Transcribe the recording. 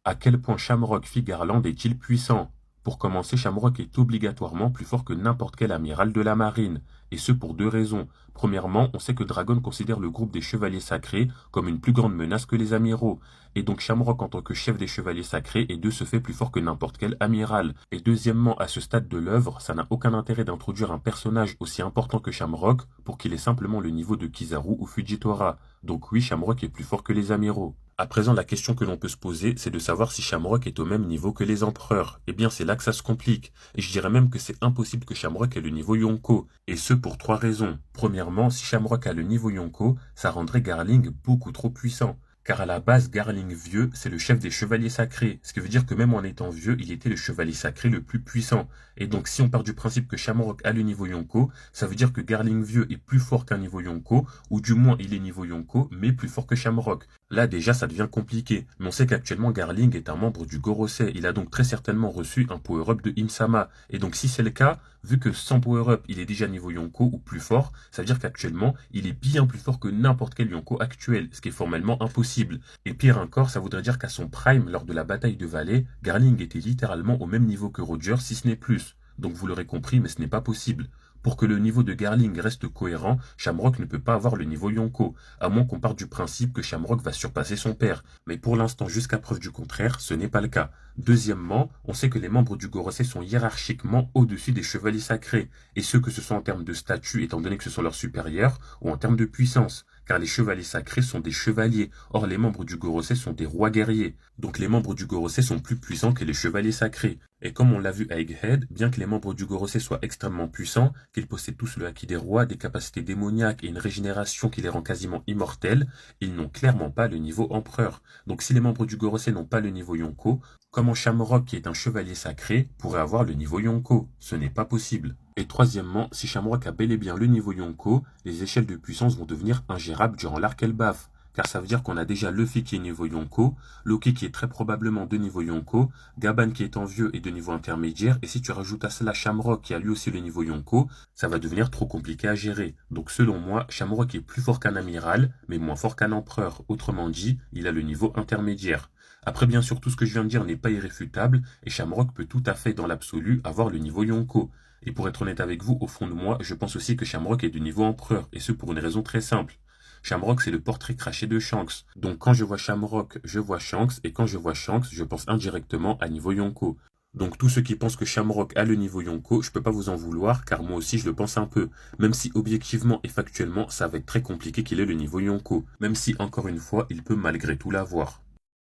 À quel point Shamrock Garland est-il puissant? Pour commencer, Shamrock est obligatoirement plus fort que n'importe quel amiral de la marine, et ce pour deux raisons. Premièrement, on sait que Dragon considère le groupe des chevaliers sacrés comme une plus grande menace que les amiraux, et donc Shamrock en tant que chef des chevaliers sacrés est de ce fait plus fort que n'importe quel amiral. Et deuxièmement, à ce stade de l'œuvre, ça n'a aucun intérêt d'introduire un personnage aussi important que Shamrock pour qu'il ait simplement le niveau de Kizaru ou Fujitora. Donc oui, Shamrock est plus fort que les amiraux. À présent, la question que l'on peut se poser, c'est de savoir si Shamrock est au même niveau que les empereurs. Eh bien, c'est là que ça se complique. Et je dirais même que c'est impossible que Shamrock ait le niveau Yonko. Et ce, pour trois raisons. Premièrement, si Shamrock a le niveau Yonko, ça rendrait Garling beaucoup trop puissant. Car à la base, Garling vieux, c'est le chef des chevaliers sacrés. Ce qui veut dire que même en étant vieux, il était le chevalier sacré le plus puissant. Et donc, si on part du principe que Shamrock a le niveau Yonko, ça veut dire que Garling vieux est plus fort qu'un niveau Yonko, ou du moins il est niveau Yonko, mais plus fort que Shamrock. Là, déjà, ça devient compliqué. Mais on sait qu'actuellement, Garling est un membre du Gorosei. Il a donc très certainement reçu un power-up de Imsama. Et donc, si c'est le cas, vu que sans power-up, il est déjà niveau Yonko ou plus fort, ça veut dire qu'actuellement, il est bien plus fort que n'importe quel Yonko actuel, ce qui est formellement impossible. Et pire encore, ça voudrait dire qu'à son prime, lors de la bataille de Valley, Garling était littéralement au même niveau que Roger, si ce n'est plus. Donc vous l'aurez compris, mais ce n'est pas possible. Pour que le niveau de Garling reste cohérent, Shamrock ne peut pas avoir le niveau Yonko, à moins qu'on parte du principe que Shamrock va surpasser son père. Mais pour l'instant, jusqu'à preuve du contraire, ce n'est pas le cas. Deuxièmement, on sait que les membres du Gorosei sont hiérarchiquement au-dessus des chevaliers sacrés, et ce que ce soit en termes de statut, étant donné que ce sont leurs supérieurs, ou en termes de puissance, car les chevaliers sacrés sont des chevaliers, or les membres du Gorosei sont des rois guerriers. Donc les membres du Gorosei sont plus puissants que les chevaliers sacrés. Et comme on l'a vu à Egghead, bien que les membres du Gorosei soient extrêmement puissants, qu'ils possèdent tous le haki des rois, des capacités démoniaques et une régénération qui les rend quasiment immortels, ils n'ont clairement pas le niveau empereur. Donc si les membres du Gorosei n'ont pas le niveau Yonko, comment Shamrock, qui est un chevalier sacré, pourrait avoir le niveau Yonko? Ce n'est pas possible. Et troisièmement, si Shamrock a bel et bien le niveau Yonko, les échelles de puissance vont devenir ingérables durant l'arc Elbaf. Car ça veut dire qu'on a déjà Luffy qui est niveau Yonko, Loki qui est très probablement de niveau Yonko, Gaban qui est en vieux et de niveau intermédiaire, et si tu rajoutes à cela Shamrock qui a lui aussi le niveau Yonko, ça va devenir trop compliqué à gérer. Donc selon moi, Shamrock est plus fort qu'un amiral, mais moins fort qu'un empereur. Autrement dit, il a le niveau intermédiaire. Après bien sûr tout ce que je viens de dire n'est pas irréfutable, et Shamrock peut tout à fait dans l'absolu avoir le niveau Yonko. Et pour être honnête avec vous, au fond de moi, je pense aussi que Shamrock est du niveau empereur, et ce pour une raison très simple. Shamrock, c'est le portrait craché de Shanks. Donc quand je vois Shamrock, je vois Shanks, et quand je vois Shanks, je pense indirectement à niveau Yonko. Donc tous ceux qui pensent que Shamrock a le niveau Yonko, je peux pas vous en vouloir, car moi aussi je le pense un peu. Même si objectivement et factuellement, ça va être très compliqué qu'il ait le niveau Yonko. Même si, encore une fois, il peut malgré tout l'avoir.